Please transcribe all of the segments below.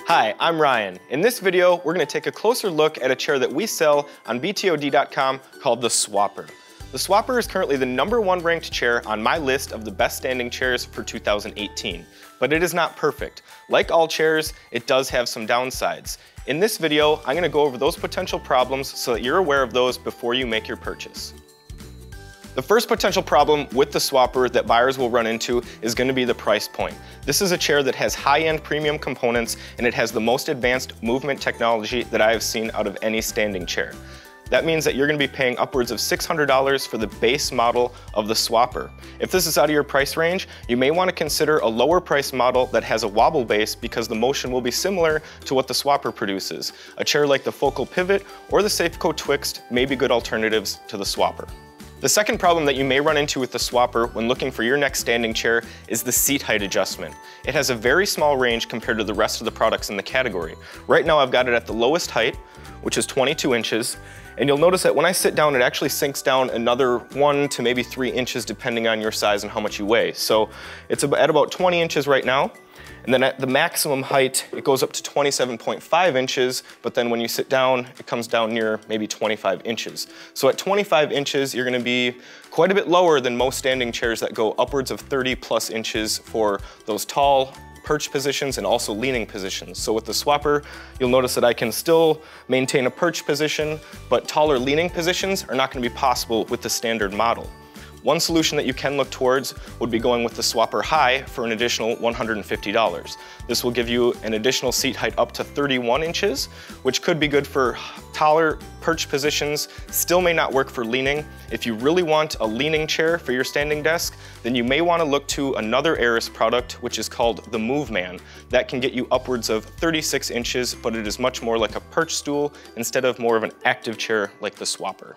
Hi, I'm Ryan. In this video, we're going to take a closer look at a chair that we sell on btod.com called the Swopper. The Swopper is currently the #1 ranked chair on my list of the best standing chairs for 2018. But it is not perfect. Like all chairs, it does have some downsides. In this video, I'm going to go over those potential problems so that you're aware of those before you make your purchase. The first potential problem with the Swopper that buyers will run into is going to be the price point. This is a chair that has high-end premium components and it has the most advanced movement technology that I have seen out of any standing chair. That means that you're going to be paying upwards of $600 for the base model of the Swopper. If this is out of your price range, you may want to consider a lower price model that has a wobble base because the motion will be similar to what the Swopper produces. A chair like the Focal Pivot or the Safeco Twixt may be good alternatives to the Swopper. The second problem that you may run into with the Swopper when looking for your next standing chair is the seat height adjustment. It has a very small range compared to the rest of the products in the category. Right now I've got it at the lowest height, which is 22 inches, and you'll notice that when I sit down it actually sinks down another 1 to maybe 3 inches depending on your size and how much you weigh. So it's at about 20 inches right now. And then at the maximum height, it goes up to 27.5 inches, but then when you sit down, it comes down near maybe 25 inches. So at 25 inches, you're gonna be quite a bit lower than most standing chairs that go upwards of 30+ inches for those tall perch positions and also leaning positions. So with the Swopper, you'll notice that I can still maintain a perch position, but taller leaning positions are not gonna be possible with the standard model. One solution that you can look towards would be going with the Swopper High for an additional $150. This will give you an additional seat height up to 31 inches, which could be good for taller perch positions, still may not work for leaning. If you really want a leaning chair for your standing desk, then you may want to look to another aeris product, which is called the MoveMan. That can get you upwards of 36 inches, but it is much more like a perch stool instead of more of an active chair like the Swopper.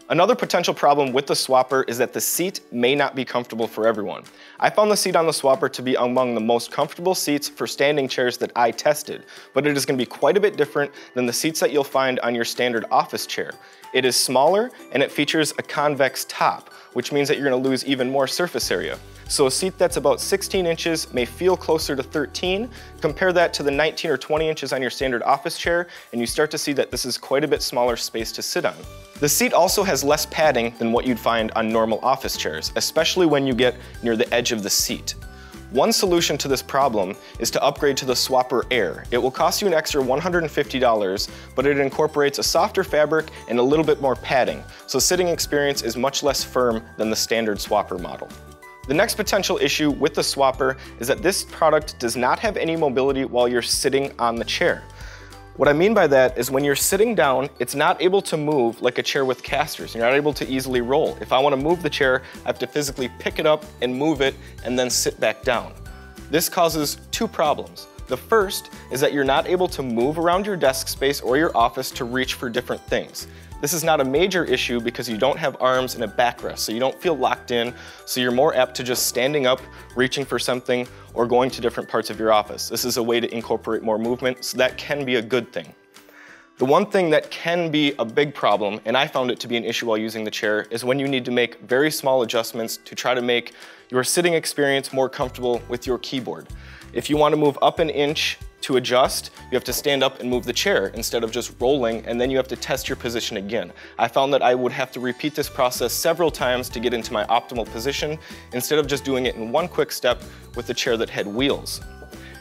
Another potential problem with the Swopper is that the seat may not be comfortable for everyone. I found the seat on the Swopper to be among the most comfortable seats for standing chairs that I tested, but it is going to be quite a bit different than the seats that you'll find on your standard office chair. It is smaller and it features a convex top, which means that you're going to lose even more surface area. So a seat that's about 16 inches may feel closer to 13. Compare that to the 19 or 20 inches on your standard office chair, and you start to see that this is quite a bit smaller space to sit on. The seat also has less padding than what you'd find on normal office chairs, especially when you get near the edge of the seat. One solution to this problem is to upgrade to the Swopper Air. It will cost you an extra $150, but it incorporates a softer fabric and a little bit more padding, so sitting experience is much less firm than the standard Swopper model. The next potential issue with the Swopper is that this product does not have any mobility while you're sitting on the chair. What I mean by that is when you're sitting down, it's not able to move like a chair with casters. You're not able to easily roll. If I want to move the chair, I have to physically pick it up and move it and then sit back down. This causes two problems. The first is that you're not able to move around your desk space or your office to reach for different things. This is not a major issue because you don't have arms and a backrest, so you don't feel locked in, so you're more apt to just standing up, reaching for something, or going to different parts of your office. This is a way to incorporate more movement, so that can be a good thing. The one thing that can be a big problem, and I found it to be an issue while using the chair, is when you need to make very small adjustments to try to make your sitting experience more comfortable with your keyboard. If you want to move up an inch to adjust, you have to stand up and move the chair instead of just rolling, and then you have to test your position again. I found that I would have to repeat this process several times to get into my optimal position instead of just doing it in one quick step with the chair that had wheels.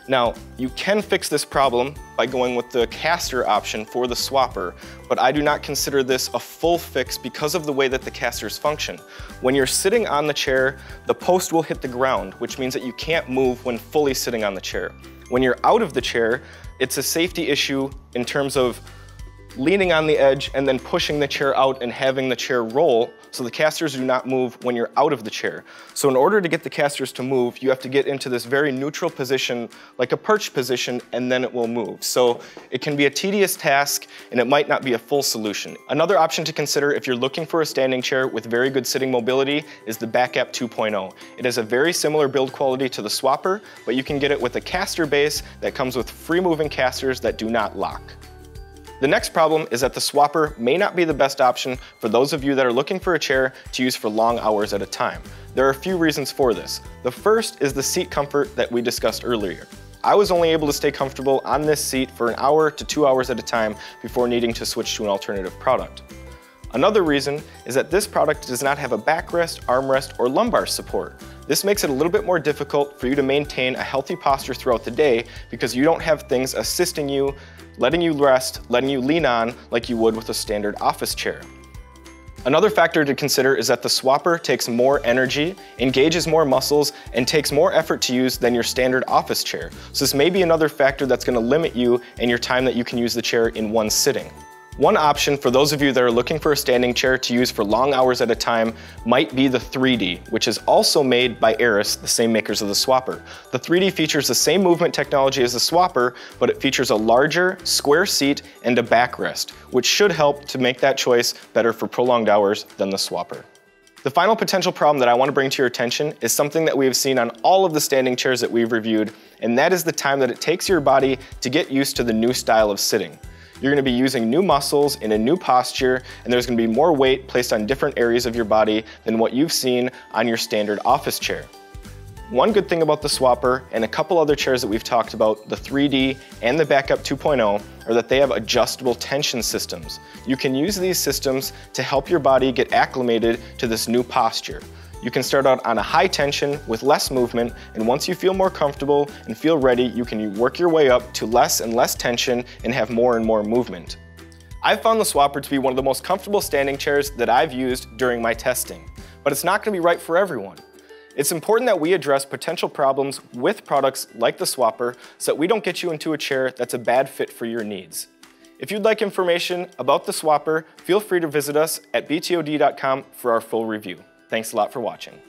Now, you can fix this problem by going with the caster option for the Swopper, but I do not consider this a full fix because of the way that the casters function. When you're sitting on the chair, the post will hit the ground, which means that you can't move when fully sitting on the chair. When you're out of the chair, it's a safety issue in terms of leaning on the edge and then pushing the chair out and having the chair roll, so the casters do not move when you're out of the chair. So in order to get the casters to move, you have to get into this very neutral position, like a perch position, and then it will move. So it can be a tedious task, and it might not be a full solution. Another option to consider if you're looking for a standing chair with very good sitting mobility is the Backap 2.0. It has a very similar build quality to the Swopper, but you can get it with a caster base that comes with free moving casters that do not lock. The next problem is that the Swopper may not be the best option for those of you that are looking for a chair to use for long hours at a time. There are a few reasons for this. The first is the seat comfort that we discussed earlier. I was only able to stay comfortable on this seat for an hour to 2 hours at a time before needing to switch to an alternative product. Another reason is that this product does not have a backrest, armrest, or lumbar support. This makes it a little bit more difficult for you to maintain a healthy posture throughout the day because you don't have things assisting you, letting you rest, letting you lean on like you would with a standard office chair. Another factor to consider is that the Swopper takes more energy, engages more muscles, and takes more effort to use than your standard office chair. So this may be another factor that's going to limit you and your time that you can use the chair in one sitting. One option for those of you that are looking for a standing chair to use for long hours at a time might be the 3D, which is also made by aeris, the same makers of the Swopper. The 3D features the same movement technology as the Swopper, but it features a larger, square seat and a backrest, which should help to make that choice better for prolonged hours than the Swopper. The final potential problem that I want to bring to your attention is something that we have seen on all of the standing chairs that we've reviewed, and that is the time that it takes your body to get used to the new style of sitting. You're going to be using new muscles in a new posture, and there's going to be more weight placed on different areas of your body than what you've seen on your standard office chair. One good thing about the Swopper and a couple other chairs that we've talked about, the 3D and the Backup 2.0, are that they have adjustable tension systems. You can use these systems to help your body get acclimated to this new posture. You can start out on a high tension with less movement, and once you feel more comfortable and feel ready, you can work your way up to less and less tension and have more and more movement. I've found the Swopper to be one of the most comfortable standing chairs that I've used during my testing, but it's not going to be right for everyone. It's important that we address potential problems with products like the Swopper so that we don't get you into a chair that's a bad fit for your needs. If you'd like information about the Swopper, feel free to visit us at btod.com for our full review. Thanks a lot for watching.